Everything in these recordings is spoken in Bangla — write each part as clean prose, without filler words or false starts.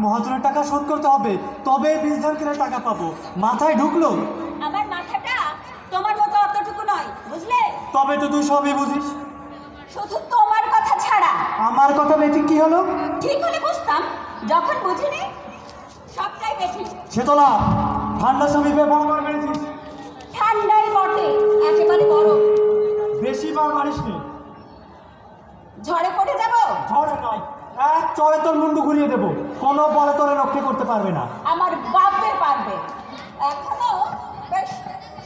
মহাজনের টাকা শোধ করতে হবে, তবে বীজ ধান কেনার টাকা পাবো। মাথায় ঢুকলো? আমার মাথাটা তোমার মতো অতটুকু নয়, বুঝলে? তবে তো তুই সবই বুঝিস। শুধু তোমার কথা ছাড়া। আমার কথা বেঠিক কি হলো? ঠিক হলে বুঝতাম, যখন বুঝিনি সবটাই বেঠিক। ছেতলা, ঠান্ডা সময় ব্যবহার করে মেরেছিস। ঠান্ডাই বটে, একেবারে গরম। বেশি বার মারিস নি। ঝড়ে পড়ে যাব? ঝড়ে নয়, এক চড়ে তোর মুন্ডু ঘুরিয়ে দেবো। কোনো বলে তোরে রক্ষা করতে পারবে না। আমার বাপে পারবে। এখনো বেশ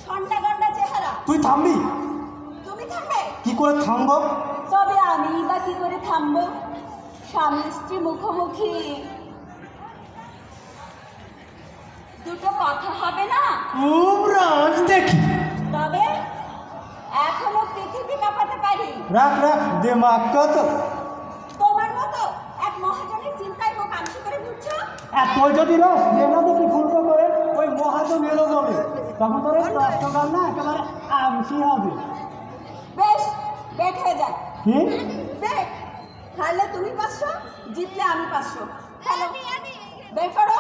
সন্ডা গন্ডা চেহারা। তুই থামবি? তুমি থামবে? কি করে থামবো? তবে আমি বা কি করে থামবো? স্বামী স্ত্রী মুখোমুখি দুটো কথা হবে না? রাজ দেখি। তবে এখনো পৃথিবী কাঁপাতে পারি। রাখ রাখ, দেমাগ কত। তোমার মতো এক মহাজনের চিন্তায় মুখ আমসি করে ঘুরছো। এত যদি রস না দেখি ফুলকো করে ওই মহাজন এলো বলে, তখন তোর রাষ্ট্রগান না একেবারে আমসি হবে। বেশ, বেট হয়ে যায়। কি বেট? হারলে তুমি 500, জিতলে আমি 500। খেলো, বের করো,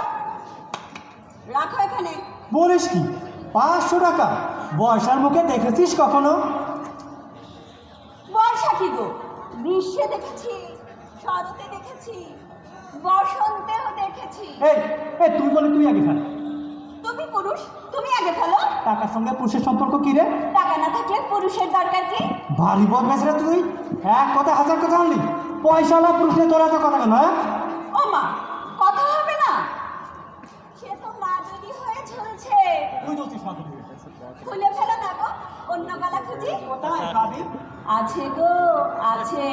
রাখো এখানে। বলিস কি? 500 টাকা? বর্ষার মুখে দেখেছিস কখনো? বর্ষা কি গো? গ্রীষ্মে দেখেছি, শরতে দেখেছি, বসন্তেও দেখেছি। এই এই তুই বলি, তুই আগে ফেল। তুমি পুরুষ, তুমি আগে ফেলো। টাকার সঙ্গে পুরুষের সম্পর্ক কি রে? টাকা না থাকলে পুরুষের দরকার কি? ভারী বদমেশ রে তুই। এক কথা হাজার কথা আনলি। পয়সাওয়ালা পুরুষে তোরা তো কথা কেন? হ্যাঁ, ও মা, কথা হবে না? সে তো মাদুরি হয়ে ঝুলছে। তুই বলছিস মাধুরী। খুলে ফেলো না গো, অন্য গলা খুঁজি। কোথায় পাবি? আছে গো, আছে।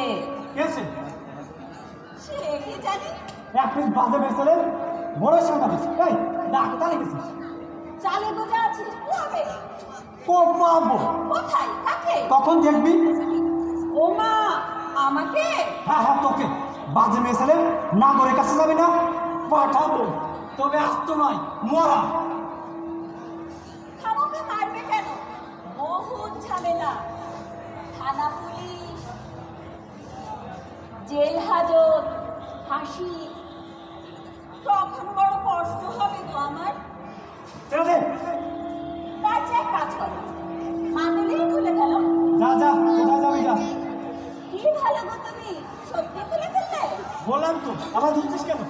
কেসে? সে কি জানি। এক পিস বাজে বেসলে বড় সাংঘাতিক। এই ডাক্তার লিখেছিস? চালে গোজা আছে, কি হবে? ও বাবু, কোথায়, কাকে? কখন দেখবি? ও মা, আমাকে? হ্যাঁ হ্যাঁ, তোকে। বাজে মেয়েছেলে নাগরের কাছে যাবি না? পাঠাবো, তবে আসতো নয়, মরা। আমাকে মারবে কেন? বহুত ঝামেলা, থানা পুলিশ, জেল হাজত, ফাঁসি। তখন বড় কষ্ট হবে তো আমার। ছেড়ে দে। তার চেয়ে কাজ করো, মাদুলি খুলে ফেলো। যা যা, কোথায় যাবি যা। কি ভালো গো তুমি, সত্যি খুলে ফেললে? বললাম তো, আবার ধরছিস কেন?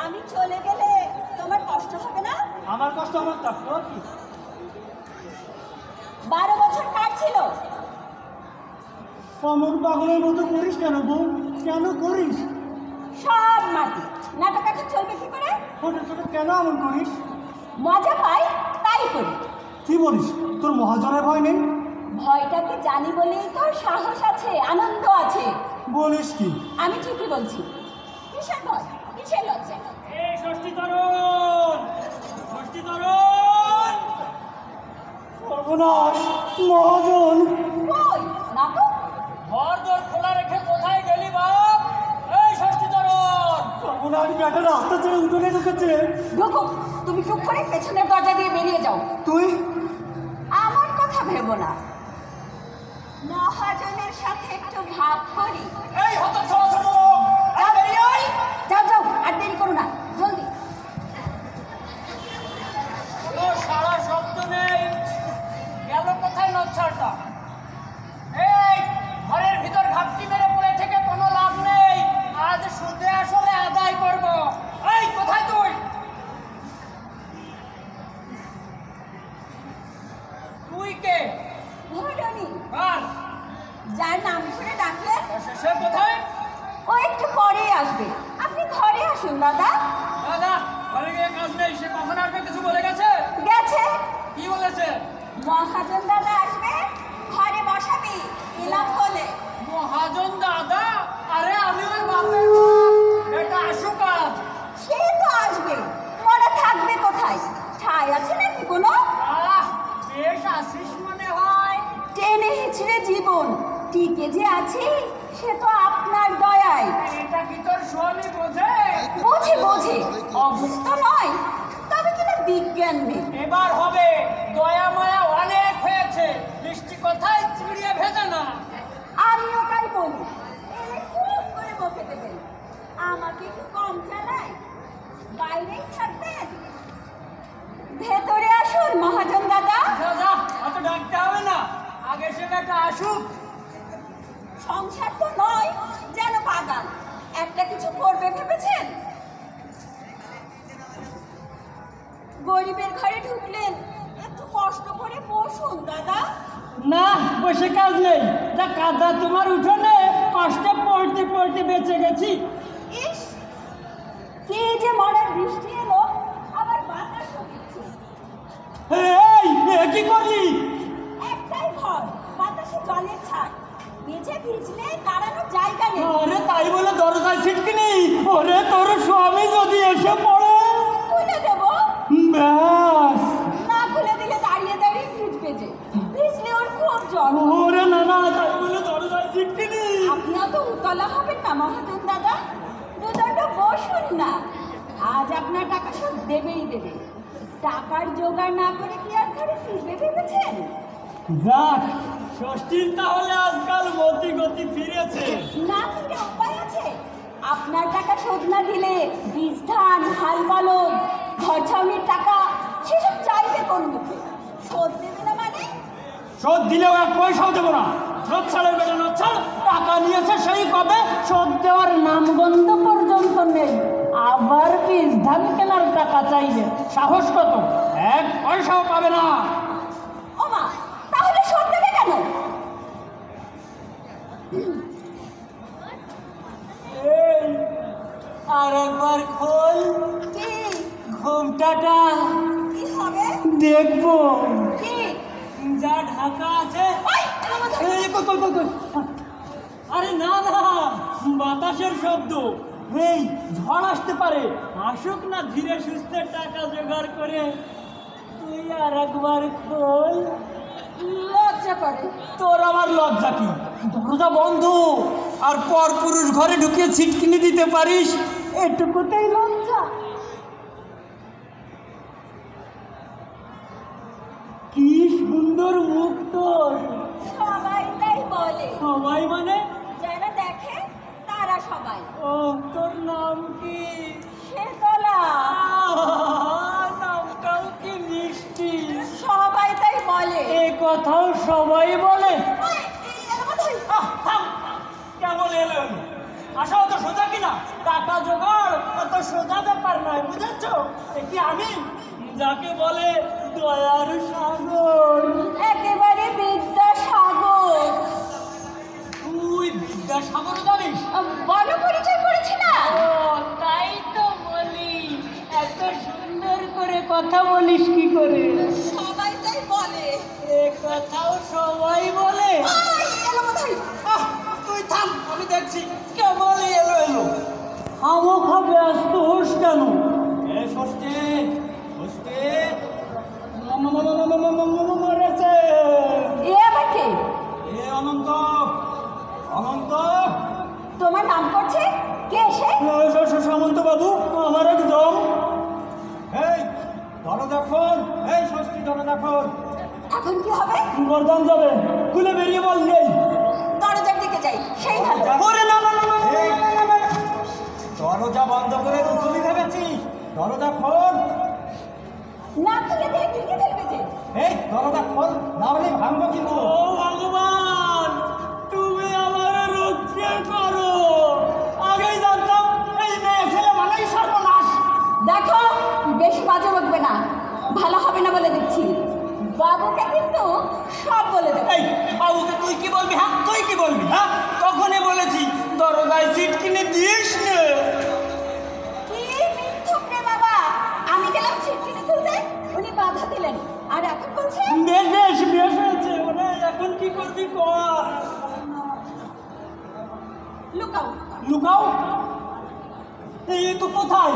আমি চলে গেলে তোমার কষ্ট হবে না? আমার কষ্ট আমার তারপর কি? 12 বছর কাটছিল। অমন পাগলের মতো করিস কেন বউ? কেন করিস? সব মাটি, নাটক এখন চলবে কি করে? ছোট ছোট কেন এমন করিস? মজা পাই তাই করি। কি বলিস? তোর মহাজনের ভয় নেই? ভয়টাকে জানি বলেই তো সাহস আছে, আনন্দ আছে। বলিস কি? আমি ঠিকই বলছি। কিসের ভয়, কিসের লজ্জা? এই ষষ্ঠী তরুণ, ষষ্ঠী তরুণ। সর্বনাশ, মহাজন। কই নাটক? ঘর দোর খোলা রেখে কোথায় গেলি বাপ? এই ষষ্ঠী তরুণ। সর্বনাশ, ব্যাটা রাস্তা ছেড়ে উঠোনে ঢুকেছে। ঢুকুক, তুমি চুপ করে পেছনের দরজা দিয়ে বেরিয়ে যাও। তুই? আমার কথা ভেবো না, মহাজনের সাথে একটু ভাব করি। এই হতচ্ছাড়া ছোট লোক, এই বেরিয়ে আয়। যাও যাও, আর দেরি করো না, জলদি। কোনো সারা শব্দ নেই। গেল কোথায় নচ্ছারটা? এই ঘরের ভিতর ঘাপটি মেরে পড়ে থেকে কোনো লাভ নেই। আজ সুদে আসলে আদায় করব। এই কোথায় তুই? তুই কে? ঘটনি, কার? যার নাম করে ডাকলেন সে কোথায়? ও একটু পরেই আসবে। আপনি ঘরে আসুন দাদা। দাদা ঘরে গিয়ে কাজ নেই। সে কখন আসবে কিছু বলে গেছে? গেছে। কি বলেছে? মহাজন দাদা আসবে, ঘরে বসাবি এলাম বলে। মহাজন দাদা? আরে আমি ওর বাপের বাপ। এটা আসুক আজ। সে তো আসবে, মরা থাকবে কোথায়? ঠাই আছে নাকি কোনো? আহ, বেশ আসিস মনে হয়। টেনে হিচড়ে জীবন টিকে যে আছি সে তো আপনার দয়ায়। এটা কি তোর স্বামী বোঝে? বোঝে বোঝে, অবস্থা নয়, তবে কিনা বিজ্ঞান নেই। এবার হবে। দয়া মায়া অনেক হয়েছে। মিষ্টি কথায় চিড়িয়ে ভেজে না। আমিও তাই বলি, এলে খুব টাকাটা আসুক। সংসার তো নয়, যেন বাগান। একটা কিছু করবে ভেবেছেন? গরিবের ঘরে ঢুকলেন, একটু কষ্ট করে বসুন দাদা। না, বসে কাজ নেই। যা কাদা তোমার উঠোনে, কষ্টে পড়তে পড়তে বেঁচে গেছি। ইস, কে যে মরার বৃষ্টি এলো, আবার বাতাসও দিচ্ছে। এই, এ কি করলি? একটাই ঘর, বাতাসে জলের ছাট, মেঝে ভিজলে দাঁড়ানোর জায়গা নেই। আরে তাই বলে দরজায় ছিটকে নেই। ওরে তোর স্বামী যদি এসে পড়ে, খুলে দেবো? ব্যাস। না খুলে দিলে দাঁড়িয়ে দাঁড়িয়ে ভিজবে যে, ভিজলে ওর খুব জ্বর। ওরে না না, তাই বলে দরজায় ছিটকে নেই। আপনিও তো উতলা হবেন না মহাজন দাদা, দুদণ্ড বসুন না। আজ আপনার টাকা সব দেবেই দেবে। টাকার জোগাড় না করে কি আর ঘরে ফিরবে ভেবেছেন? যাক, ষষ্ঠীর তাহলে আজকাল মতি গতি ফিরেছে। না ফিরে উপায় আছে? আপনার টাকা শোধ না দিলে বীজ ধান, হাল বলদ, ঘর ছাউনির টাকা সেসব চাইবে কোন মুখে? শোধ দেবে না মানে? শোধ দিলেও এক পয়সাও দেবো না। শোধ ছাড়ের বেটা না ছাড়। টাকা নিয়েছে সেই কবে, শোধ দেওয়ার নামগন্ধ পর্যন্ত নেই। আবার বীজ ধান কেনার টাকা চাইবে, সাহস কত? এক পয়সাও পাবে না। ওমা, তাহলে শোধ দেবে কেন? এই, আর একবার খোল কি? ঘোমটাটা, কি হবে? দেখবো কি? যা ঢাকা আছে। ওই, আমাদের- এই, কই, কই, কই, কই। আরে না না, বাতাসের শব্দ। এই, ঝড় আসতে পারে। আসুক না, ধীরে সুস্থে টাকা জোগাড় করে। তুই আর একবার খোল। লজ্জা করে। তোর আমার লজ্জা কি? দরজা বন্ধ আর পর পুরুষ ঘরে ঢুকিয়ে ছিটকিনি দিতে পারিস, এটুকুতেই লজ্জা। কি সুন্দর মুখ তোর। সবাই তাই বলে। সবাই মানে? যারা দেখে তারা সবাই। ও, তোর নাম কি? শেতলা। নামটাও কি মিষ্টি। সবাই তাই বলে। এ কথাও সবাই বলে। ওই, এর মধ্যেই। থাম, কেমন এলো? আসাও তো সোজা কিনা? টাকা জোগাড় অত সোজা ব্যাপার নয়, বুঝেছ? এ কি আমি, যাকে বলে দয়ার সাগর। একেবারে বিদ্যাসাগর। তুই বিদ্যাসাগর জানিস? বড় পরিচয় করেছি না? ও, তাই তো বলি, এত সুন্দর করে কথা বলিস কি করে? সবাই তাই বলে। এ কথাও সবাই বলে। ওই, এর মধ্যেই। তুই থাম, আমি দেখছি কেমন এলো এলো। খামোখা ব্যস্ত হোস কেন? এ ষষ্ঠী, ষষ্ঠী মরেছে। এ আবার কে? এ অনন্ত, অনন্ত। তোমার নাম করছে? কে সে? সামন্ত বাবু, আমার একদম। এই, দরজা খোল। এই ষষ্ঠী, দরজা খোল। এখন কি হবে? গর্দান যাবে, খুলে বেরিয়ে বল নেই। দরজার দিকে যাই, সেই ভালো। ওরে না না না না, না, না, না। দরজা বন্ধ করে তুমি ভেবেছিস? দরজা খোল। না খুলে দিয়ে ঢুকে ফেলবে যে। এই, দরজা খোল, না হলে ভাঙবো কিন্তু। ও ভগবান, তুমি আমার রক্ষা করো। আগেই জানতাম এই মেয়ে ছেলে মানেই সর্বনাশ। দেখো, বেশি বাজে বকবে না, ভালো হবে না বলে দিচ্ছি। বাবুকে কিন্তু সব বলে দেবে। এই, বাবুকে তুই কি বলবি? হ্যাঁ, তুই কি বলবি? হ্যাঁ, তখনই বলেছি দরজায় সিট কিনে দিস না। কি মিথ্যুক রে বাবা! আমি গেলাম ছিটকিনি তুলতে, উনি বাধা দিলেন, আর এখন বলছে বেশ বেশ বেশ হয়েছে। ওরে, এখন কি করবি কর। লুকাও। লুকাও? এই তো কোথায়?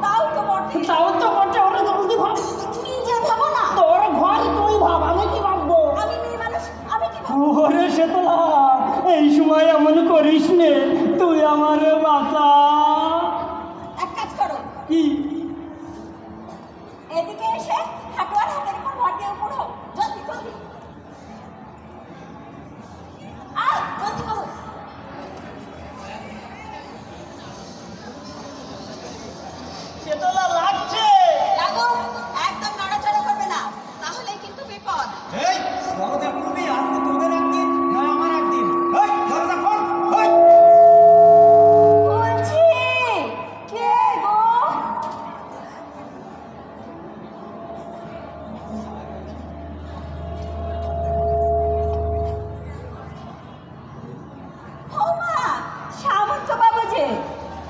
তাও তো বটে। তাও তো বটে। ওরা জলদি ভাব। নিজে ভাবো না। তোর ঘর তুই ভাব, আমি কি ভাববো? আমি মেয়ে মানুষ, আমি কি ভাবো? ওরে শেতলা, এই সময় এমন করিস নে, তুই আমারে বাঁচা। এক কাজ করো, কি? এদিকে এসে হাঁটুয়ার হাতের উপর ভর দিয়ে উপর হও। জলদি জলদি। জলদি করো। শেতলা লাগছে। লাগো, একদম নড়াচড়া করবে না, তাহলে কিন্তু বিপদ। এই, দরজা খুলবি, আর তোদের একদিন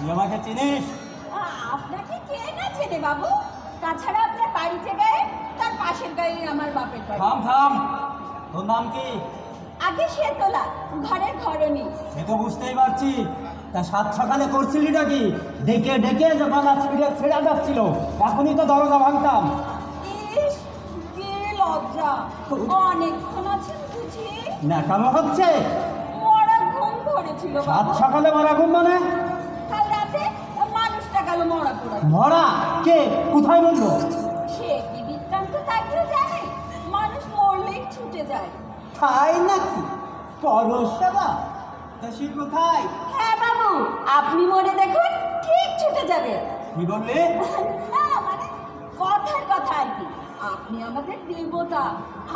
তুই আমাকে চিনিস? আপনাকে কে না চেনে বাবু? তাছাড়া আপনার বাড়িতে গায়ে, তার পাশের গায়ে আমার বাপের বাড়ি। থাম থাম, তোর নাম কি? আগে সে তোলা, ঘরের ঘরণী। সে তো বুঝতেই পারছি। তা সাত সকালে করছিলিটা কি? ডেকে ডেকে যে গলা ছেড়ে যাচ্ছিল, এখনই তো দরজা ভাঙতাম। ইস, কি লজ্জা! অনেকক্ষণ আছেন বুঝি? না কেন হচ্ছে? মরা ঘুম ধরেছিল সাত বাবু। সকালে মারা ঘুম মানে? কাল রাতে মানুষটা গেল মরা পোড়া। মরা কে? কোথায় বললো? সে কি বৃত্তান্ত তা কেউ জানে? মানুষ মরলেই ছুটে যায়। তাই নাকি? পরশেবা তা সে কোথায়? হ্যাঁ বাবু, আপনি মরে দেখুন, ঠিক ছুটে যাবে। কি বললে? না মানে কথার কথা আর কি। আপনি আমাদের দেবতা,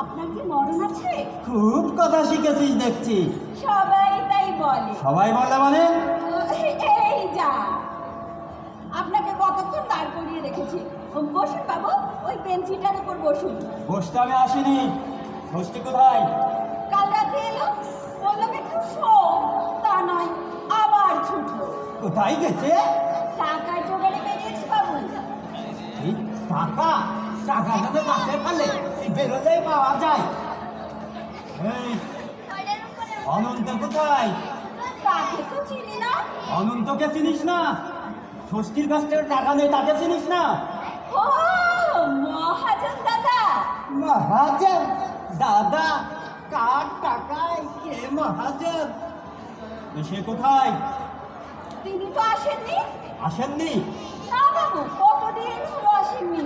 আপনার কি মরণ আছে? খুব কথা শিখেছিস দেখছি। সবাই তাই বলে। সবাই বলে মানে? এই যা, আপনাকে কতক্ষণ দাঁড় করিয়ে রেখেছি। বসুন বাবু, ওই বেঞ্চিটার উপর বসুন। বসতে আমি আসিনি। বসতে কোথায়? কাল রাতে এলো, বললাম একটু শো, তা নয় আবার ছুটলো। কোথায় গেছে? টাকার জোগাড়ে বেরিয়েছি বাবু। এই টাকা? টাকা যাতে কাছে ফেলে বেরোলেই পাওয়া যায়। এই অনন্ত কোথায়? তাকে তো চিনি না। অনন্তকে চিনিস না? ষষ্ঠীর কাছ থেকে টাকা নেই, তাকে চিনিস না? ও মহাজন দাদা। মহাজন দাদা? কার টাকায় কে মহাজন? সে কোথায়? তিনি তো আসেননি। আসেননি? না বাবু, কতদিন হলো আসেননি।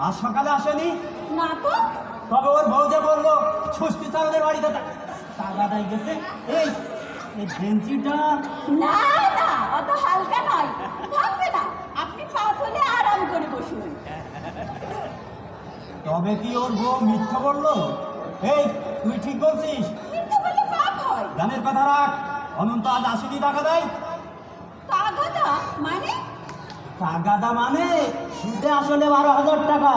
আজ সকালে আসেনি? না তো। তবে ওর বউ যে বললো ষষ্ঠী চালনের বাড়িতে টাকা দেয় গেছে। এই এই বেঞ্চিটা না না, অত হালকা নয়, থাকবে না। আপনি পা তুলে আরাম করে বসুন। তবে কি ওর বউ মিথ্যা বললো? এই তুই ঠিক বলছিস? মিথ্যে বললে পাপ হয়। গানের কথা রাখ। অনন্ত আজ আসেনি টাকা দেয়? তাগাদা মানে? টাকাটা মানে সুদে আসলে 12,000 টাকা,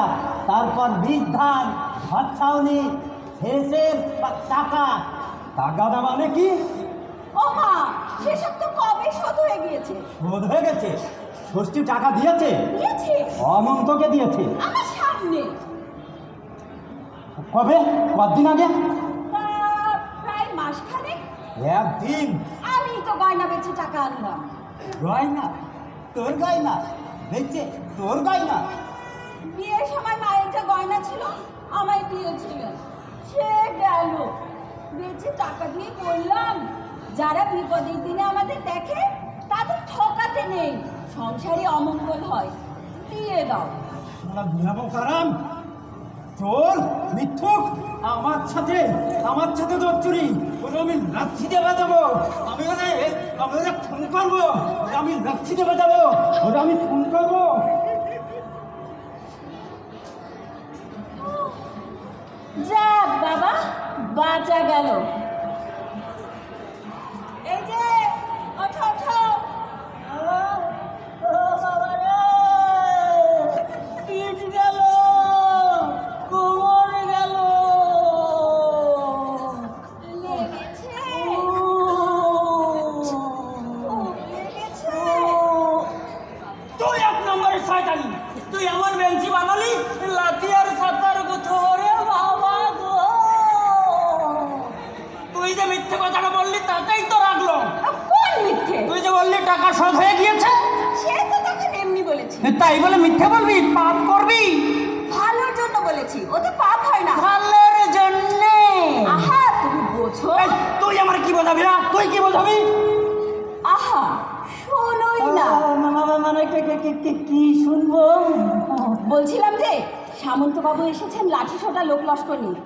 তারপর বীজ ধান, ভাত ছাউনি, সেচের টাকা। টাকাটা মানে কি? ও মা, সেসব তো কবে শোধ হয়ে গিয়েছে। শোধ হয়ে গেছে? ষষ্ঠী টাকা দিয়েছে? দিয়েছে অনন্তকে দিয়েছে? আমার সামনে। কবে? কদিন আগে? তা প্রায় মাসখানেক। একদিন? আমি তো গয়না বেচে টাকা আনলাম। গয়না? তোর গয়না বেচে? তোর গয়না? বিয়ের সময় মায়ের যে গয়না ছিল আমায় দিয়েছিলেন, সে গেল। বেচে টাকা দিয়ে বললাম, যারা বিপদের দিনে আমাদের দেখে তাদের ঠকাতে নেই, সংসারে অমঙ্গল হয়, দিয়ে দাও। তোরা ঘুরাবো কারাম? তোর মিথ্যুক আমার সাথে তোর চুরি। ওরা আমি লাঠি দিয়ে বাজাবো। আমি ওরা ফোন করবো। ওরা আমি লাঠি দিয়ে বাজাবো। ওরা আমি ফোন করবো। যাক বাবা, বাঁচা গেল। এই যে ওঠো ওঠো। ও বাবা রে, পিঠ গেল, কোমর গেল। লেগেছে? খুব লেগেছে? তুই এক নম্বরের শয়তানি। তুই আমার বেঞ্চি বানালি লাঠি আর সাতার গুথরে বাবা গো। তুই যে মিথ্যে কথাটা বললি তাতেই তো রাখলো। কোন মিথ্যে? তুই যে বললি টাকা শোধ হয়ে গিয়েছে, সে তো তখন এমনি বলেছি। তাই বলে মিথ্যে বলবি? পাপ করবি। ভালোর জন্য বলেছি, ওতে পাপ হয় না। ভালোর জন্যে। আহা, তুমি বোঝো? এই, তুই আমার কি বোঝাবি না? তুই কি বোঝাবি? আহা, শোনোই না। মানে কি শুনবো? বলছিলাম যে সামন্তবাবু এসেছেন লাঠি সোটা লোক লস্কর নিয়ে।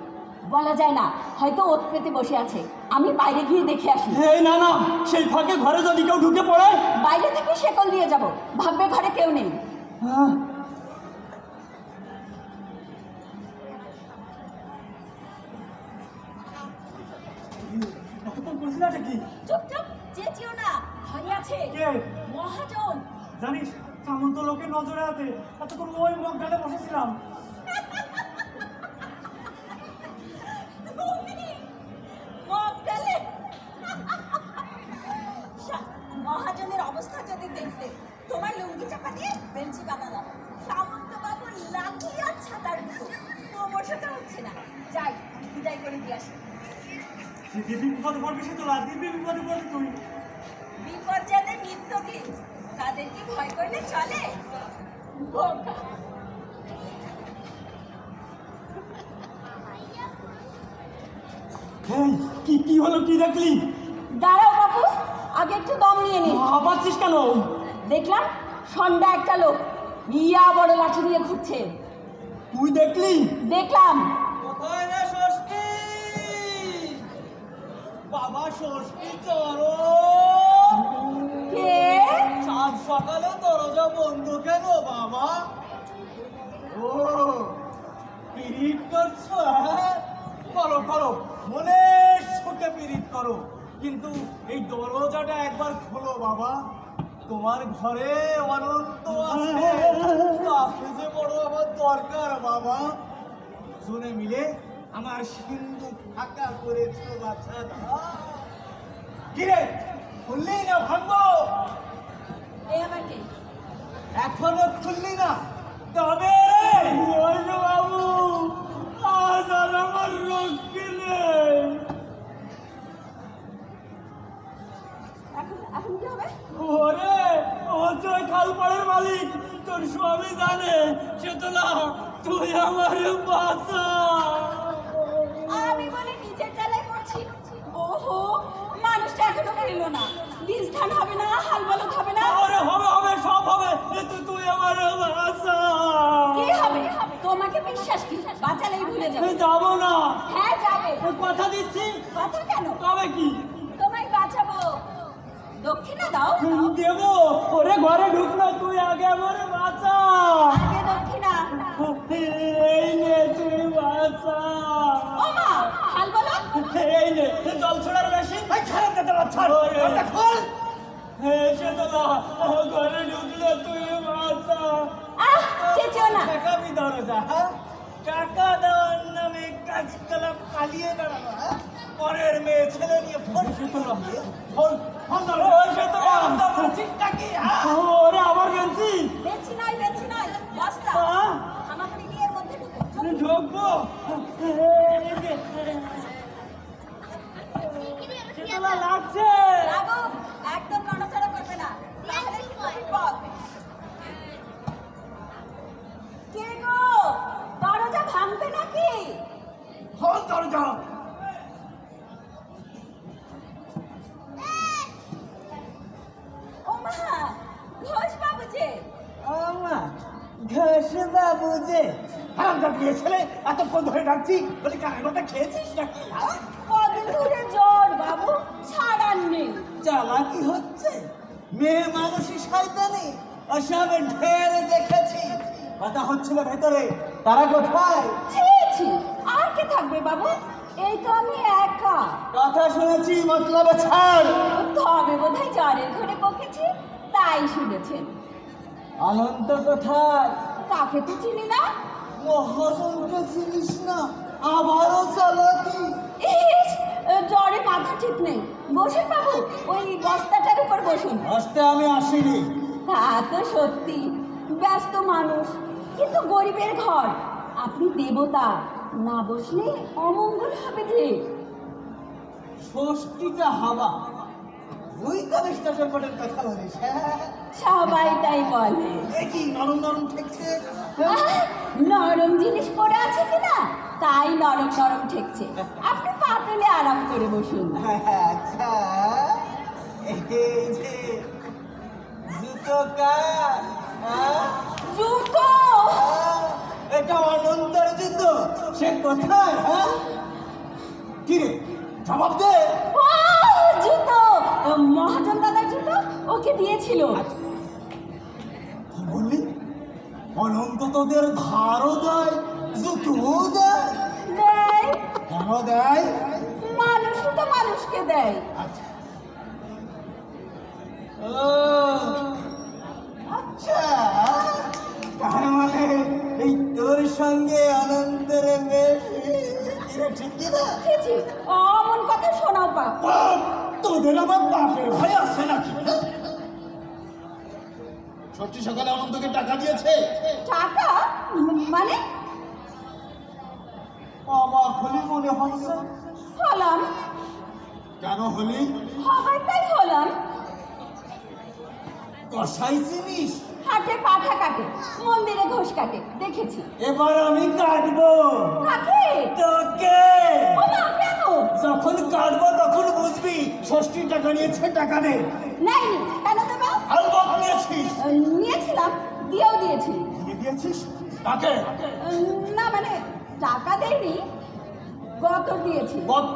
বলা যায় না, হয়তো ওত পেতে বসে আছে। আমি বাইরে গিয়ে দেখে আসি। এই না না, সেই ফাঁকে ঘরে যদি কেউ ঢুকে পড়ে? বাইরে থেকে শেকল দিয়ে যাব, ভাববে ঘরে কেউ নেই। চুপ চুপ, চেঁচিও না, ভয় আছে। মহাজন। জানিস, সামন্ত লোকের নজরে আছে, এতক্ষণ ওই মুখ ঢালে বসেছিলাম। মগডালে মহাজনের অবস্থা যদি দেখতে, তোমার লুঙ্গি চাপা দিয়ে বেঞ্চি বানালাম। সামন্ত বাবু লাঠি আর ছাতার দুটো, প্রমোশনটা হচ্ছে না। যাই, বিদায় করে দিয়ে আসি। বিপদে পড়বি সে তো দিবি, বিপদে পড়বি তুই। বিপদ যাদের নিত্য দিন, তাদের কি ভয় করলে চলে? বোকা। এই, কি হলো, কি দেখলি? দাঁড়াও বাবু, আগে একটু দম নিয়ে নি। ভাবাচ্ছিস কেন? দেখলাম সন্ধ্যা একটা লোক ইয়া বড় লাঠি নিয়ে ঘুরছে। তুই দেখলি? দেখলাম। কোথায় রে ষষ্ঠী? বাবা ষষ্ঠী চলো। কে? সাত সকালে দরজা বন্ধ কেন বাবা? ও পিরিত করছো? হ্যাঁ, করো করো, মনের সুখে পিরিত করো, কিন্তু এই দরজাটা একবার খোলো বাবা। তোমার ঘরে অনন্ত আছে, তাকে যে বড় আমার দরকার বাবা। শুনে মিলে আমার সিন্ধু ফাঁকা করেছো বাচ্চা। কিরে খুললি না ভাঙবো? এই আমার কে? এখনো খুললি না? তবে বাবু আজ আর আমার রক্ষী নেই। এখন কি হবে? ওরে হচ্ছে ওই খালপাড়ের মালিক, তোর স্বামী জানে সে তো না, তুই আমার বাঁচা। আমি বলে নিজের জ্বালায় পড়ছি। ওহো, মানুষটা এখনো ফিরলো না। বীজ ধান হবে না, হাল বলদ হবে না। আরে হবে হবে, সব হবে, কিন্তু তুই আমার বাঁচা। কি হবে? তোমাকে বিশ্বাস কি বাঁচালেই ভুলে যাবে? যাবো না, হ্যাঁ যাবে। কথা দিচ্ছি। কথা কেন? তবে কি তোমায় বাঁচাবো। দক্ষিণা দাও। দেবো? ওরে ঘরে ঢুকলো, তুই আগে আমার বাঁচা। আগে দক্ষিণা। এই নে তুই বাঁচা। ও মা, হাল বলদ। এই নে জল ছোড়ার মেশিন। খারাপ দিতে পারছ, খোল। সে তো না, ঘরে ঢুকলো, তুই বাঁচা। আহ, চেঁচিও না। টাকাবি দরজা, হ্যাঁ? টাকা দেওয়ার নামে কাজ কলাপ পালিয়ে বেড়ানো, হ্যাঁ? পরের মেয়ে ছেলে নিয়ে ফোন ওরে আবার গেছি বেঁচি নয়, বেঁচি নয়, বস্তা। আমাকে নিয়ে এর মধ্যে ঢুকো। ঢুকবো। লাগছে। রাগো, একদম নড়াচড়া করবে না, তাহলে বিপদ। কে গো? দরজা ভাঙবে নাকি? খোল দরজা। ও মা, ঘোষ বাবু যে। ঘোষ বাবু যে হারামজাদ মেয়ে ছেলে, এতক্ষণ ধরে ডাকছি, বলি কানের মাথা খেয়েছিস নাকি? কদিন ধরে জ্বর বাবু, ছাড়ার নেই। চালাকি হচ্ছে, মেয়ে মানুষই শয়তানি, ওসব ঢের দেখেছি। কথা হচ্ছিল ভেতরে, তারা কোথায়? ছি ছি, আর কে থাকবে বাবু? এই তো আমি একা। কথা শুনেছি, মতলবে ছাড়। তবে বোধহয় জ্বরের ঘরে বকেছি, তাই শুনেছেন। অনন্ত কোথায়? তাকে তো চিনি না। মহাজনকে চিনিস না? আবারও চালাকি। ইস, জ্বরে মাথা ঠিক নেই। বসুন বাবু, ওই বস্তাটার উপর বসুন। আসতে আমি আসিনি। তা তো সত্যি, ব্যস্ত মানুষ, কিন্তু গরিবের ঘর। আপনি দেবতা, না বসলে অমঙ্গল হবে যে। ষষ্ঠীটা হাওয়া, ওই তবে স্টেশন বোর্ডের কথা বলিস? হ্যাঁ, সবাই তাই বলে। দেখি নরম নরম ঠেকছে। আহ, নরম জিনিস পড়ে আছে কিনা, তাই নরম নরম ঠেকছে। আপনি পা তুলে আরাম করে বসুন। আচ্ছা, এই যে জুতো কার? জুতো? এটা অনন্তর জুতো, সে কোথায়? হ্যাঁ, কি রে, জবাব দে। জুতো মহাজন দাদার জুতো, ওকে দিয়েছিল। কি বললি? অনন্ত তোদের ধারও দেয়, জুতোও দেয়? দেয়। কেন দেয়? মানুষই তো মানুষকে দেয়। আচ্ছা, ও আচ্ছা, তার মানে এই তোর সঙ্গে আনন্দের মেয়ে ঠিক কিনা? ছি ছি, অমন কথা শোনাও বাপ। তোদের আবার বাপের ভয় আছে নাকি? ষষ্ঠী সকালে অনন্তকে টাকা দিয়েছে? টাকা মানে? অবাক হলি মনে হচ্ছে। হলাম। কেন হলি? হবার তাই হলাম। কষাই চিনিস? হাটে পাঠা কাটে, মন্দিরে ঘোষ কাটে, দেখেছি। এবার আমি কাটবো। কাকে? তোকে। ওমা, কেন? যখন কাটবো তখন বুঝবি ষষ্ঠীর টাকা নিয়েছে, টাকা নে। নাই, কেন দেবো? আলবত নিয়েছিস। নিয়েছিলাম, দিয়েও দিয়েছি। দিয়ে দিয়েছিস কাকে? না মানে টাকা দেয়নি, গত দিয়েছি। কত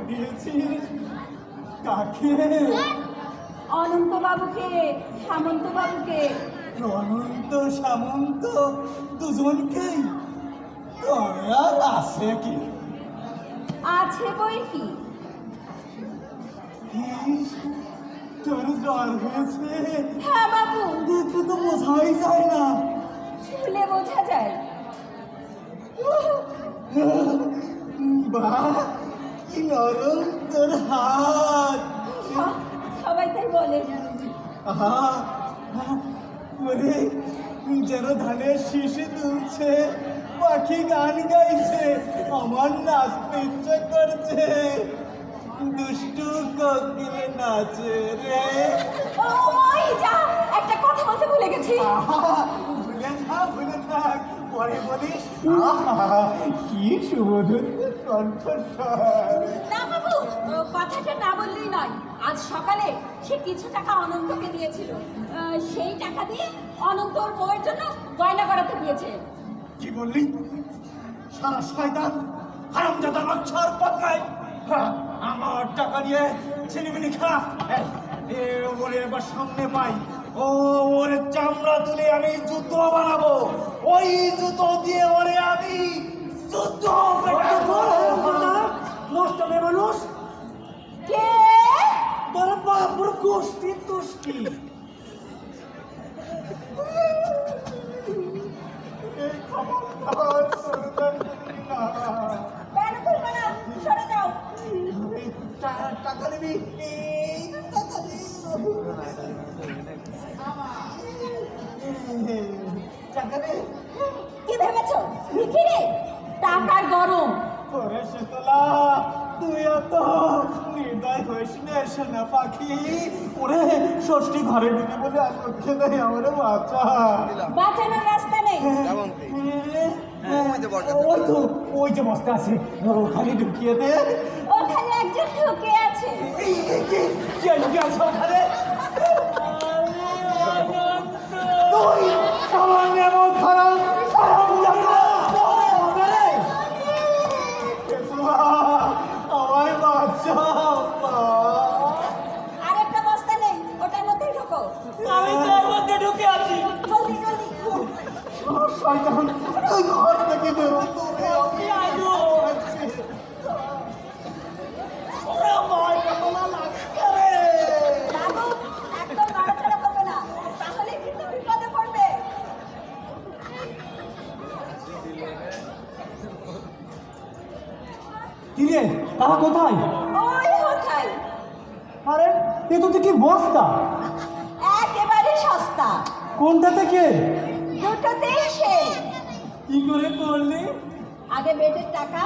দিয়েছিস? কাকে? অনন্ত বাবুকে, সামন্ত বাবুকে। অনন্ত সামন্ত দুজনকেই? তবে আর আছে কি? আছে বই কি? ইস, তোর জ্বর হয়েছে? হ্যাঁ বাবু, দেখতে তো বোঝাই যায় না। শুলে বোঝা যায়। বাহ, কি নরম তোর হাত। সবাই তাই বলে। আহা, ওরে, যেন ধানের শীষে দুলছে, পাখি গান গাইছে, আমার নাচতে ইচ্ছে করছে। দুষ্টু কোকিল নাচে রে। ওই যা, একটা কথা বলতে ভুলে গেছি। আহা, ভুলে থাক, পরে বলিস। আহা, কি সুমধুর কণ্ঠস্বর। না বাবু, কথাটা না বললেই নয়। আজ সকালে সে কিছু টাকা অনন্তকে দিয়েছিল। সেই টাকা দিয়ে অনন্ত ওর বউয়ের জন্য গয়না করাতে দিয়েছে। কি বললি? সারা শয়তান, হারামজাদা মাছার পাকায় আমার টাকা দিয়ে ছিনিমিনি খা। ওরে এবার সামনে পাই, ওর চামড়া তুলে আমি জুতো বানাবো। ওই জুতো দিয়ে ওরে আমি জুতো নষ্ট নেই মানুষ। কে? তোর বাপুর গোষ্ঠী তুষ্টি। কেন খুলবে না? সরে যাও। টাকা নিবি? টাকা নে। কি ভেবেছো? ভিখিরি? টাকার গরম। ওরে শীতলা, তুই এত নির্দয় হইস না সোনা পাখি। ওরে ষষ্ঠী ঘরে ঢুকে বলে আর রক্ষে দেয় আমারে বাচ্চা। বাঁচানোর রাস্তা নেই। ওই যে বস্তা আছে, ওখানে ঢুকিয়ে দে। ওখানে একজন ঢুকে আছে। কি আছে ওখানে? তুই আমার নেমো খারাপ খারাপ জানা। আমার বাচ্চা। আরেকটা বস্তা নেই, ওটার মধ্যেই ঢোকো। আমি তো এর মধ্যে ঢুকে আছি। জলদি জলদি। শয়তান, তুই ঘর থেকে বেরো। তোরে আমি আইলো। ওরে মায় কতলা লাগছে রে। বাবু, একদম নড়াচড়া করবে না, তাহলে কিন্তু বিপদে পড়বে। কি রে, তারা কোথায়? ওই কোথায়? আরে এ তো দেখি বস্তা। একেবারে সস্তা। কোনটা থেকে? দুটোতেই সে। কি করে করলি? আগে বেডের টাকা,